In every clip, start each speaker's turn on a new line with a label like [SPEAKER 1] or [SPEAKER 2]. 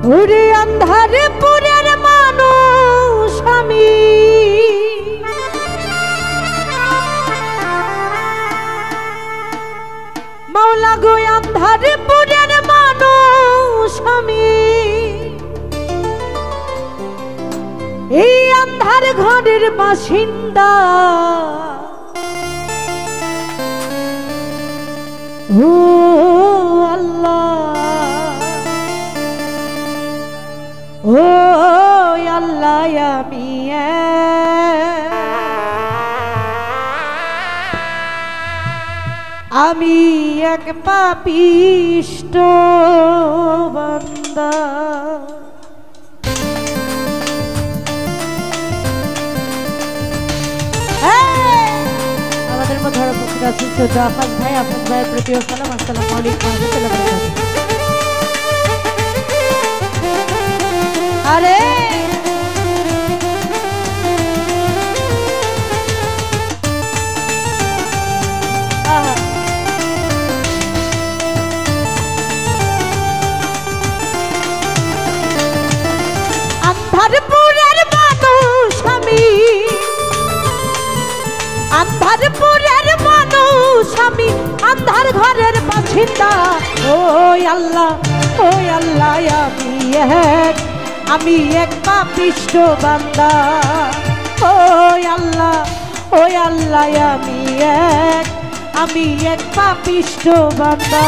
[SPEAKER 1] ওরে আন্ধারে পুরের মানুষ আমি, মাওলা গো আন্ধারে পুরের মানুষ আমি, এই আন্ধার ঘরের বাসিন্দা। ও আল্লাহ, ও আল্লাহ, আমি এক পাপিষ্ট বান্দা। আমাদের মধ্যে আরো উপস্থিত আছেন শ্রদ্ধা আফাজ ভাই। আফাজ ভাইয়ের প্রতি সালাম। আসসালামু আলাইকুম। আরে আন্ধারপুরের মানুষ আমি, আন্ধারপুরের মানুষ আমি, আন্ধার ঘরের বাসিন্দা। ও আল্লাহ, ও আল্লাহ, আমি এক পাপিষ্ট বান্দা। ও আল্লাহ, ও আল্লাহ, আমি এক পাপিষ্ট বান্দা।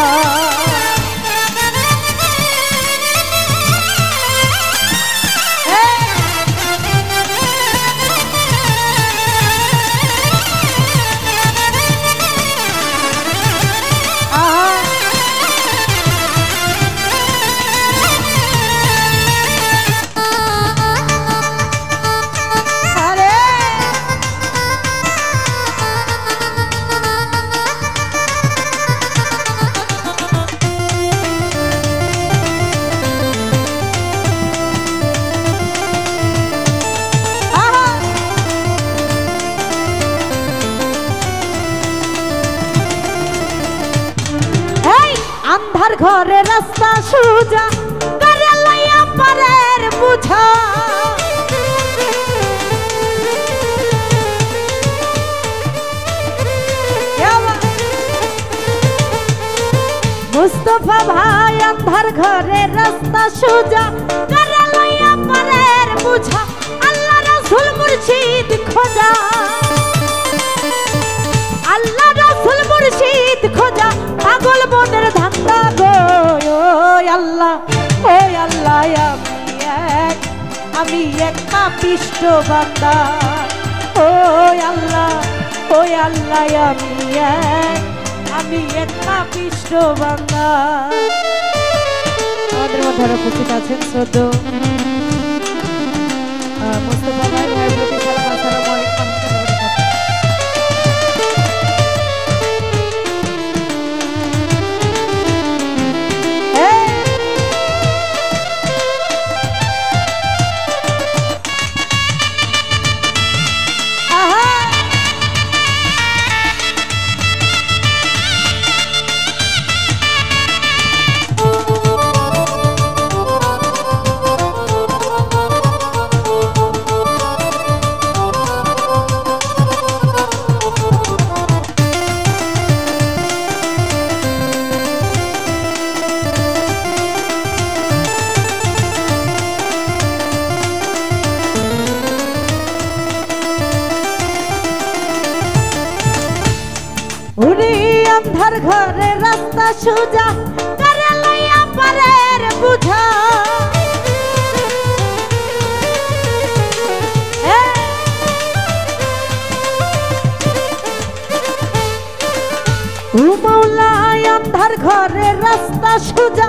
[SPEAKER 1] আন্ধার ঘরে রাস্তা সুজা করে লইয়া পারের বুঝা। মুস্তফা ভাই আন্ধার ঘরে রাস্তা সুজা করে লইয়া পারের বুঝা। আল্লাহ রাসূল মুর্শিদ খোঁজা, আল্লাহ রাসূল মুর্শিদ খোঁজা, পাগল মনের ধান্দা গো। ও আল্লাহ, ও আল্লাহ, আমি এক পাপিষ্ট বান্দা। ও আল্লাহ, ও আল্লাহ, আমি এক পাপিষ্ট বান্দা। আমাদের মধ্যে আরো উপস্থিত আছেন শ্রদ্ধা মুস্তফা ভাই। ভাইয়ের প্রতি সালাম। আসসালামু আলাইকুম। আন্ধার ঘরে রাস্তা সুজা করে লইয়া পারের বুঝা। ও মাওলা আন্ধার ঘরে রাস্তা সুজা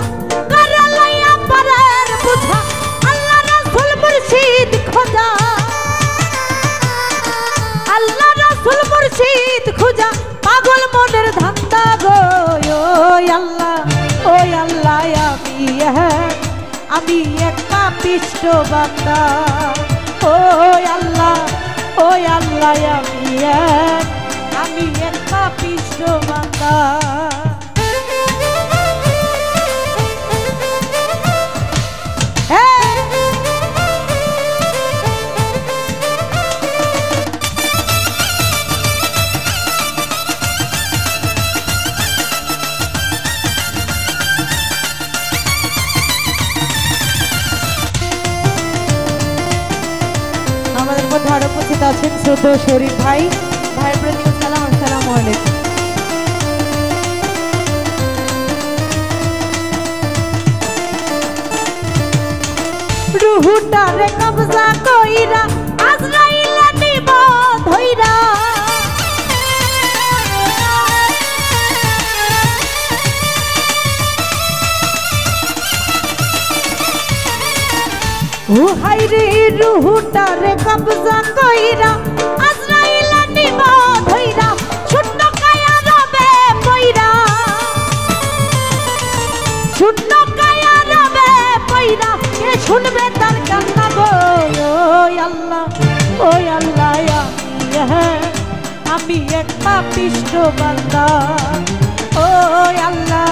[SPEAKER 1] করে লইয়া পারের বুঝা। আল্লাহ রাসূল মুর্শিদ খোঁজা, আল্লাহ রাসূল মুর্শিদ খোঁজা, পাগল মনের ধান্দা গো। ও আল্লাহ, ও আল্লাহ, আমি এক পাপিষ্ট বান্দা। ও আল্লাহ, ও আল্লাহ, আমি এক পাপিষ্ট বান্দা। মধ্যে আরো উপস্থিত আছেন শ্রদ্ধেয় শরীফ ভাই, ভাইয়ের প্রতি সালাম, আসসালামু আলাইকুম। রুহুটারে কবজা কইরা আজরাইল নিব ধইরা, ও হাইরে রুহুটারে কবজা কইরা আজরাইল নিব ধইরা, শূন্য কায়া রবে পইরা, শূন্য কায়া রবে পইরা, কে শুনবে তার কান্না গো। ওই আল্লাহ, ওই আল্লাহ, আমি এক পাপিষ্ঠ বান্দা। ওই আল্লাহ,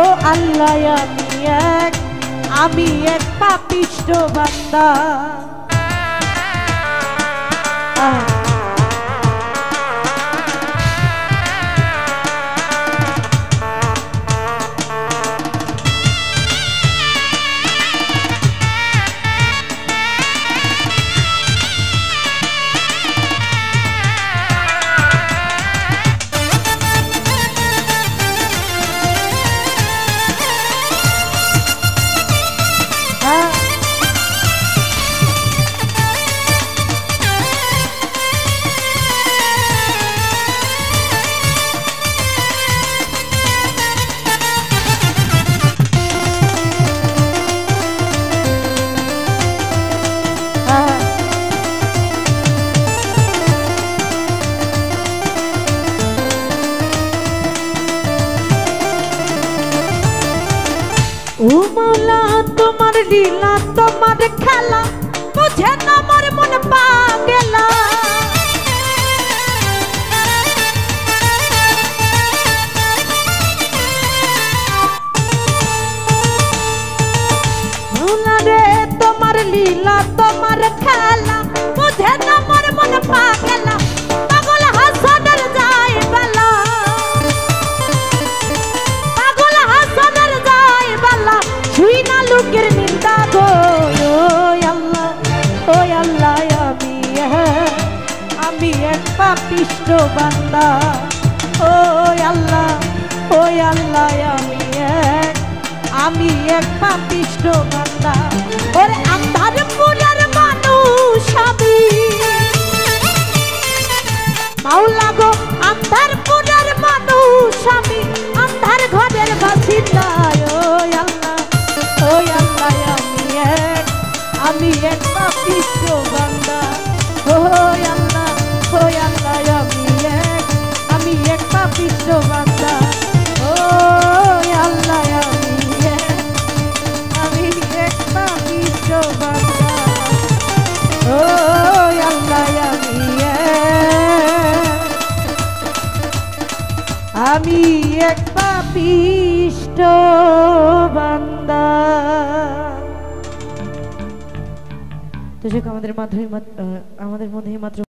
[SPEAKER 1] ও আল্লাহ, আমি এক পাপিষ্ঠ বান্দা। ও মৌলা তোমার লীলা তোমার খেলা বুঝে না মোর মন পাগলা, মৌলা রে তোমার লীলা তোমার খেলা বুঝে না মোর মন পাগলা, পাগল হাসানের যায় বেলা, পাগল হাসানের যায় বেলা, শুই না লোকের নিন্দা গো। ওই আল্লাহ, ওই আল্লাহ, আমি এক পাপিষ্ঠ বান্দা। ওই আল্লাহ, ওই আল্লাহ, আমি এক পাপিষ্ঠ বান্দা। ওরে আন্ধার পুরের মানুষ আমি, মাওলা গো আন্ধার পুরের মানুষ আমি, আন্ধার ঘরের বাসিন্দা। ওই আল্লাহ, ওই আল্লাহ, আমি এক পাপিষ্ঠ বান্দা। ওই আল্লাহ, ওই আল্লাহ, আমি এক পাপিষ্ঠ বান্দা। ওই আল্লাহ, আমি এক পাপিষ্ঠ বান্দা। ওই আল্লাহ, আমি এক পাপিষ্ঠ বান্দা। তো আমাদের মধ্যে মাত্র